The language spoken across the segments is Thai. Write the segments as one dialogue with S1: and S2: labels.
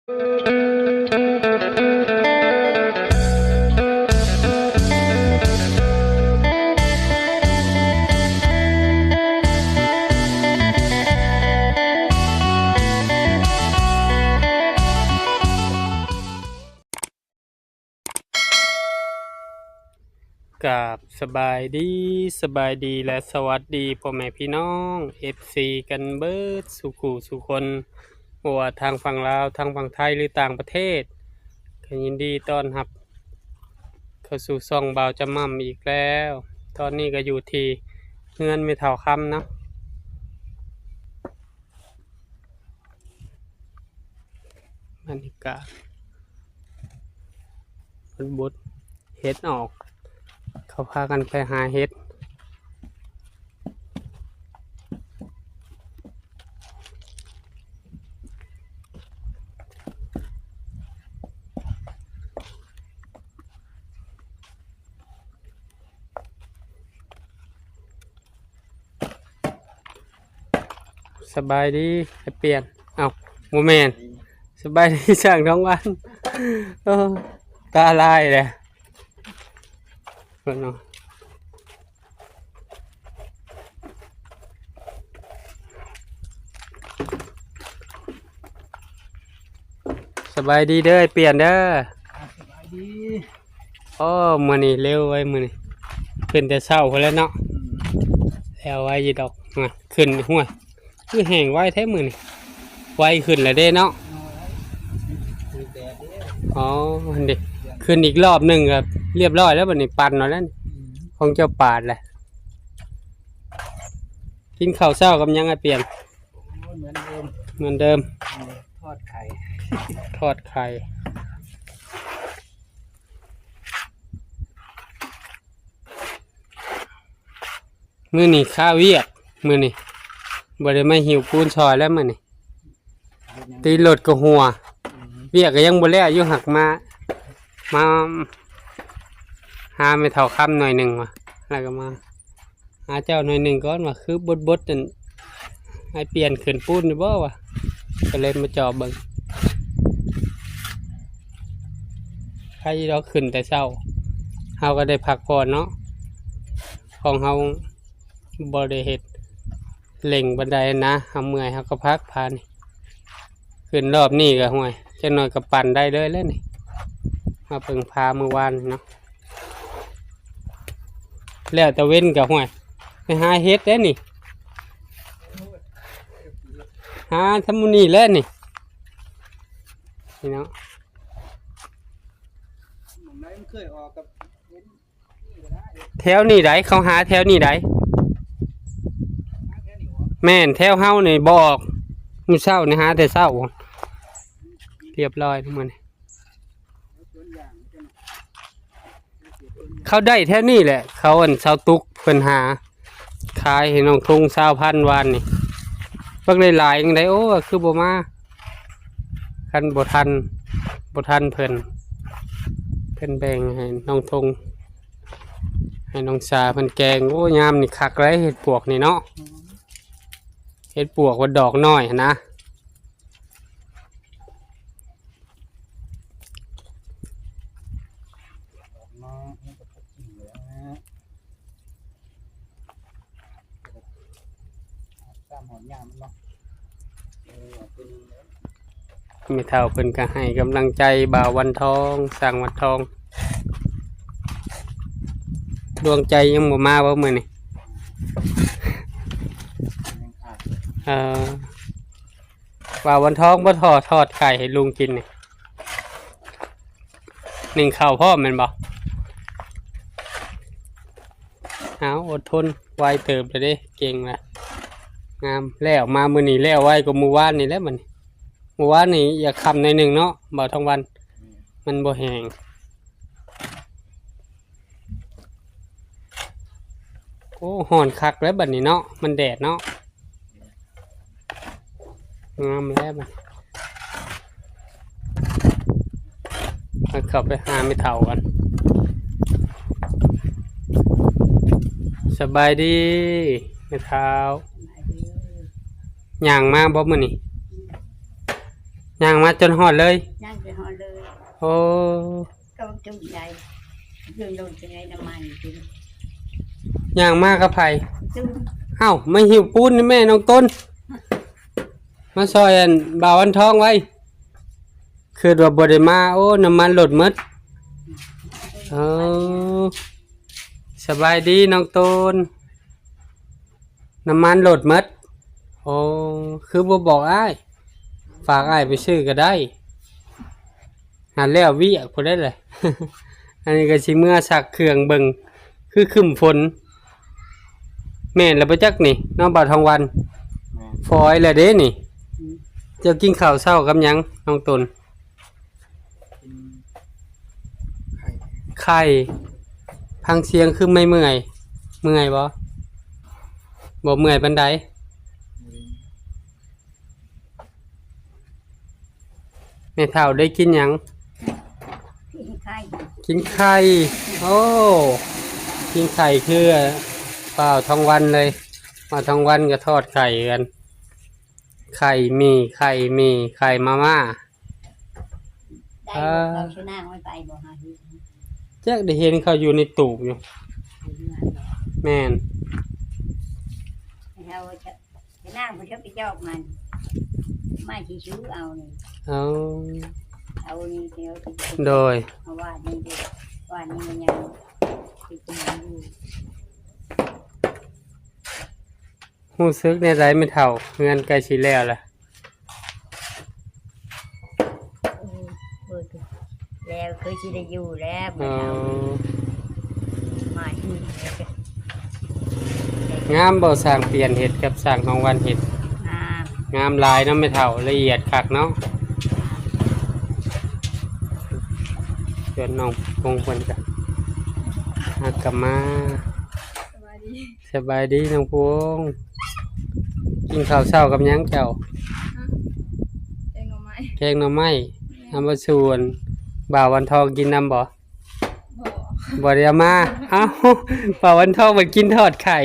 S1: กับสบายดีและสวัสดีพ่อแม่พี่น้อง FC กันเบิดสุขุสุคนบ่ว่าทางฝั่งลาวทางฝั่งไทยหรือต่างประเทศก็ยินดีต้อนรับเข้าสู่ช่องบ่าวจำม่ำอีกแล้วตอนนี้ก็อยู่ที่เฮือนแม่เฒ่าคำเนาะบรรยากาศบดเฮ็ดออกเขาพากันไปหาเห็ดสบายดีเปลี่ยนเอาโมเมนสบายดีช่างท้องวันตาลายเลยเพื่อนเนาะสบายดีเด้อเปลี่ยนเด้อสบายดีมื้อนี้เร็วไว้มื้อนี้ขึ้นแต่เช้าพุ่นแล้วเนาะแล้วไว้ยีดอกมาขึ้นห้วยคือแห้งไว้แท้มื้อนี้ไวขึ้นแล้วเด้เนาะอ๋อเด็กขึ้นอีกรอบหนึ่งครับเรียบร้อยแล้วบัดนี้ปั่นหน่อยแล้วของเจ้าปาดแหละกินข้าวเช้ากับยังไงเปลี่ยนเหมือนเดิมทอดไข่มื้อนี้ข้าวเวียกมื้อนี้บ่ได้มาหิวปูนซอยแล้วมื้อนี้ตีรถก็หัวเวียกก็ยังบ่แล้วอยู่หักมาหาไม่เท่าค่ำหน่อยหนึ่งว่ะแล้วก็มาหาเจ้าหน่อยหนึ่งก่อนว่ะคือบดจนให้เปลี่ยนขึ้นปูนหรือบ่วะก็เลยมาจอเบิ่งใครเราขึ้นแต่เช้าเฮาก็ได้พักผ่อนเนาะของเฮาบ่ได้เฮ็ดเล่งบันไดนะเฮาเมื่อยเฮาก็พักพานี่ขึ้นรอบนี้ก็ห่วยจักหน่อยก็ปั่นได้เลยแล้วนี่มาเพิ่งพาเมื่อวานเนาะแล้วตะเว้นกับห่วยไปหาเฮ็ดแล้วนี่หาทำมูนี่แล้วนี่เนาะแถวนี่ไดเขาหาแถวนี่ไดแม่นแถวเฮานี่บอกมื้อเช้านี่หาแต่เช้าเรียบร้อยทั้งหมดเขาได้แถวนี้แหละเขาเช้าตุกเพิ่นหาขายให้น้องทุ่ง20,000วันนี่เพิ่นได้หลายจังได๋โอ้คือบ่มาคันบ่ทันเพิ่นแบ่งให้น้องทุ่งให้น้องสาเพิ่นแกงโอ้ยามนี่คักเลยเฮ็ดปวกนี่เนาะเฮ็ดปวกว่าดอกน้อยนะมีเท่าเพิ่นก็ให้กำลังใจบ่าววันทองสั่งวันทองดวงใจยังบ่มาบ่มื้อนี้บ่าววันทองบ่ทอดไก่ให้ลุงกินนี่หนึ่งข้าวพ่อแม่นบ่เอาอดทนไวเติบเลยเด้เก่งละงามแล้วมามื้อนี้แล้วไวกว่ามื้อวานนี่แหละมันเมื่อวานนี่อยากคำในหนึ่งเนาะบ่าวทองวันมันบ่แห้งโอ้ห่อนคักแล้วบัดนี้เนาะมันแดดเนาะงามแล้วบัดมาเข้าไปหาไม่เท่ากันสบายดีไม่เท่าย่างมาบ่มื้อนี้ ย่างมาจนฮอดเลย
S2: ย่างไปหอเลย
S1: โอ้
S2: ก็จุ่มใจยืนโดนจะไงน้ำมันกิน
S1: ย่างมากับไผ
S2: จุ่ม
S1: เอ้ามาหิวปูนนี่แม่น้องต้น มาซอยอันบ่าวอันทองไว้คือว่าบ่ได้มาโอ้น้ำมันหลดหมดเออสบายดีน้องต้นน้ำมันหลดหมดโอ้คือบ่บอกอ้ายฝากอ้ายไปซื้อก็ได้หาแล้ววิอ่ะพุ่นได้เลย อันนี้ก็สิเมื่อสักเครื่องเบิ่งคือครึ้มฝนแม่นแล้วบ่จักนี่น้องบ่าวทองวันฟอยแล้วเด้นี่เจ้ากินข้าวเช้ากับหยังน้องต้น ไข่พังเสียงคือไม่เมื่อยเมื่อยบ่เมื่อยปานใดแม่เฒ่าได้กินหยัง
S2: พี่ไข่
S1: กินไข่โอ้กินไข่คือเปล่าทองวันเลยมาทองวันก็ทอดไข่กันไข่มีไข่มาม่า
S2: ได้เราชนะไม่ไปบ่ฮะพี่
S1: แจ๊กได้เห็นเขาอยู่ในตูบอยู่แม่น
S2: เราจะนั่งไปชอบไปจอกมันไม่ชี้ชู้เอานี่
S1: เอา
S2: เอานี่เดี๋ยว
S1: โดย
S2: เอาว่านี่ดิว่านี่มันยังไปกินอยู่
S1: รู้สึกในไรไม่เท่าเงินใกล้สิแล้วล่ะ
S2: เบิดแล้วเคยชิได้อยู่แล้ว
S1: เอ
S2: มาที่
S1: งามบ่สร้างเปลี่ยนเห็ดกับสร้างของวันเห็ด
S2: งาม
S1: งามลายเนาะไม่เท่าละเอียดคักเนาะส่วนน้องพงคนกันกลับมาสบายดีน้องพงกินข้าวเช้ากับหยังเจ้า
S3: แกงหน่อไม้
S1: แกงหน่อไม้เอามาชวนบ่าววันทองกินน้ำบ่
S3: บ่
S1: บ่ได้เอามาเอ้าบ่าววันทองมากินทอดไข่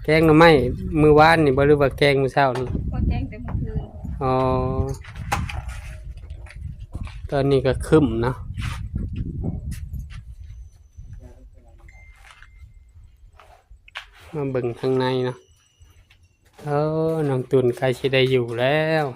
S1: แกงหน่อไม้มื้อวานนี่บ่หรือว่าแกงมื้อเช้านี่
S3: ว่าแกงแต่เมื่อคืน
S1: อ๋อตอนนี้ก็ครึ้มเนาะมาเบิ่งข้างในเนาะน้องตุนใกล้สิได้อยู่แล้ว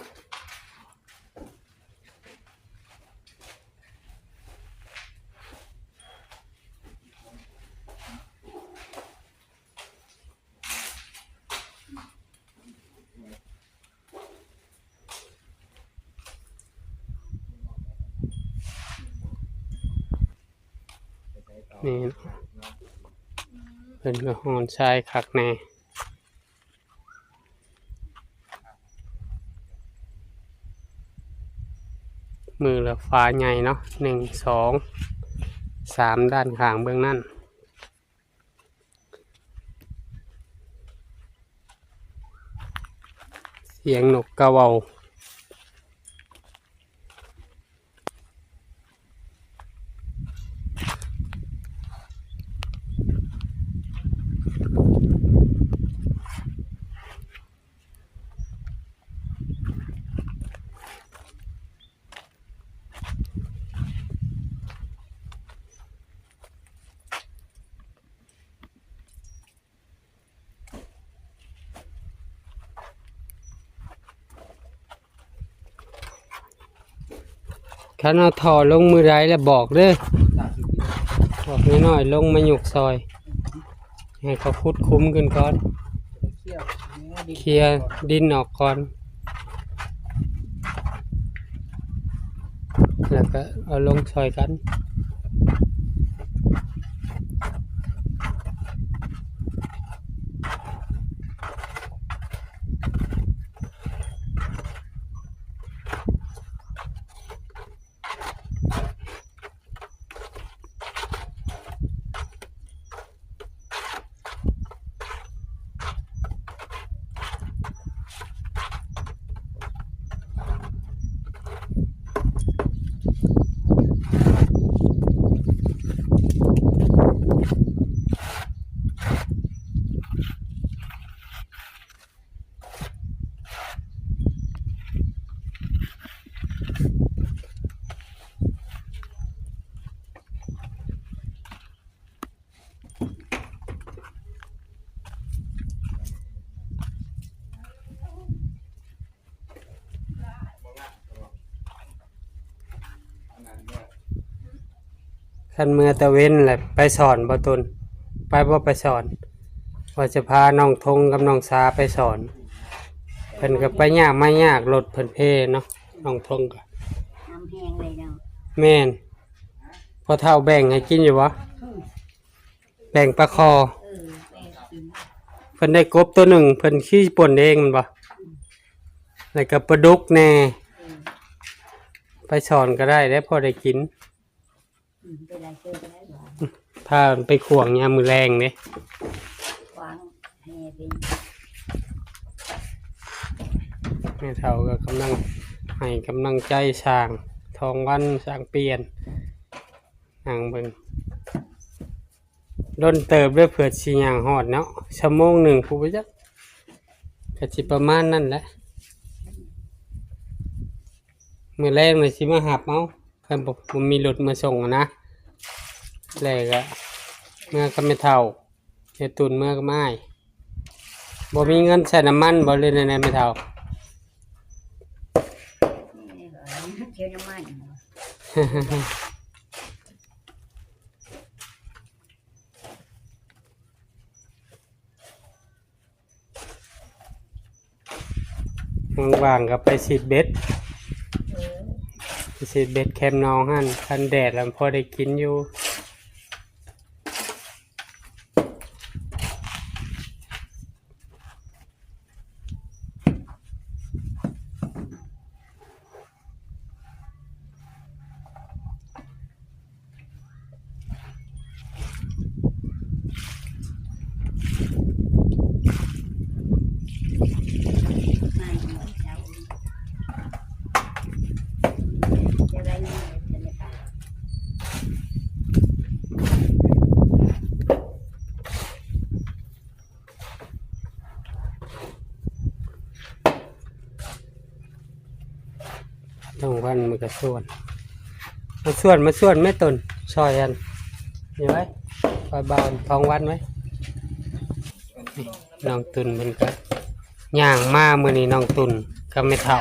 S1: นี่เนาะเพิ่นก็หอนชายคักแน่มือละฟ้าใหญ่เนาะ1 2 3ด้านข้างเบื้องนั่นเสียงนกกระเว่าคันเอาถอลงมือไรแล้วบอกเด้อบอกน้อยๆลงมาหยกซอย ให้เขาคุดคุ้มกันก่อนเคลียร์ดินออกก่อน แล้วก็เอาลงซอยกัน น คันเมื่อตะเว้นแหละไปสอนบ่ตุนไปบ่ไปสอนว่าจะพาน้องทงกับน้องสาไปสอนเพิ่นก็ไปยากไม่ยากรถเพิ่นเพเนาะน้องทงก็
S2: น้ำแห้งเลยเนาะ
S1: แม่นพอเท่าแบ่งให้กินอยู่บ่แบ่งปลาคอ
S2: แม่กิน
S1: เพิ่นได้กบตัวหนึ่งเพิ่นขี้ป่นเองแมันบ่แล้วก็ปลาดุกแน่ไปสอนก็ได้แล้วพอได้กิน
S2: เป็นไรเจอกันได้หรอ
S1: ถ้าไปขวางยามมื้อแรงเด้
S2: วางให้เป็น
S1: แม่เฒ่าก็กำลังให้กำลังใจสร้างทองวันสร้างเปลี่ยนนางเบิ่งดนเติบด้วยเผื่อสิย่างฮอดเนาะชั่วโมงหนึ่งผู้บ่จักก็สิประมาณนั้นแหละมื้อแรกเลยสิมาหับเอาคันบ่มีรถมาส่งอะนะแล้วก็เมื่อก็ไม่เฒ่าเฮ็ดตุนเมื่อก็ไม่บ่มีเงินใช้น้ำมันบ่เลยแน่ๆไม่เฒ่า
S2: นี่เหรอเชื่อน้ำมัน
S1: ว่างๆก็ไปฉีดเบ็ดไปฉีดเบ็ดแคมน้องหั่นคันแดดแล้วพอได้กินอยู่ต้องวันมันก็ส่วนไม่ตนซอยกันอยู่ไว้คอยเบาท้องวันไว้นี่น้องตุนมันก็ย่างมามื้อนี้น้องตุนก็ไม่เท่า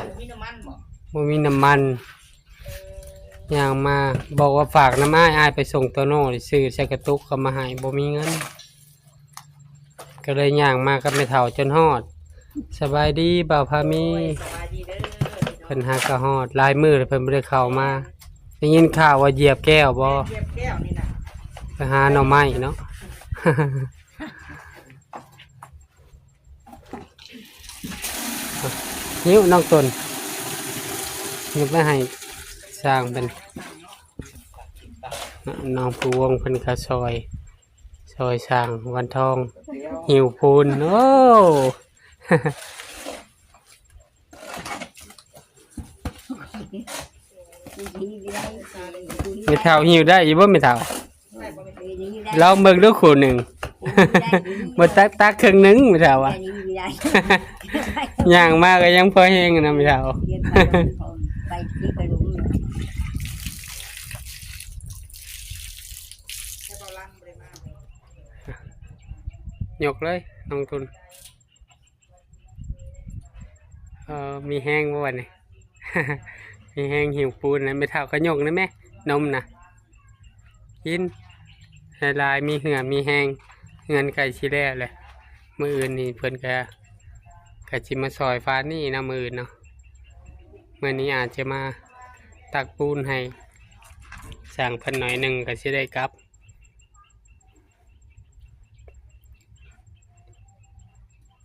S1: บ่มีน้ำมันย่างมาบอกว่าฝากน้ำอ้ายไปส่งโตโน่ซื้อใส่กระตุกเขามาให้บ่มีเงินก็เลยย่างมาก็ไม่เท่าจนฮอดสบายดีบ่าวพามีเพิ่นหากะฮอดลายมือเพิ่นบ่ได้เข้ามาได้ยินข่าวว่าเหยียบแก้วบ่ไปหาหน่อไม้เนาะ นิ้วน้องตนยกไปให้สร้างเป็นน้องผู้วงเพิ่นก็ซอยสร้างวันทองหิวพูนโอ้ ไม่เท่าหิวได้อีบ่ไม่เท่าเราเบิ่งดูคู่หนึ่ง บ่ตักครึ่งหนึงไม่เท่าอ่ะ ย่างมากก็ยังพอแห้งนะไม่เท่า
S2: ไปที่กระดุม
S1: ยกเลยลงทุนมีแห้งบ่วันนี้ มีแห้งหิวปูนนะไม่เท่าก็ยกนะแม่นมนะกินให้ลายมีเหือมีแห้งเงินไก่ชีแร่เลยมืออื่นนี่เพิ่นก็จิมาซอยฟ้านี่นะมืออื่นเนาะมื่อนี้อาจจะมาตักปูนให้สั่งเพิ่นหน่อยหนึ่งก็สิได้กลับ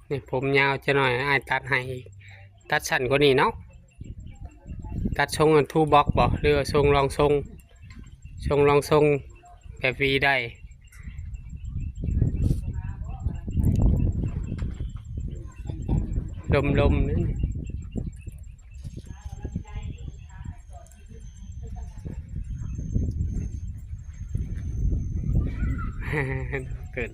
S1: นี่ผมยาวจะหน่อยอ้ายตัดให้อีกตัดสั้นกว่านี้เนาะตัดทรงทูบ็อกบ่หรือทรงรองทรงแบบวีได้ลมนั่น เกิน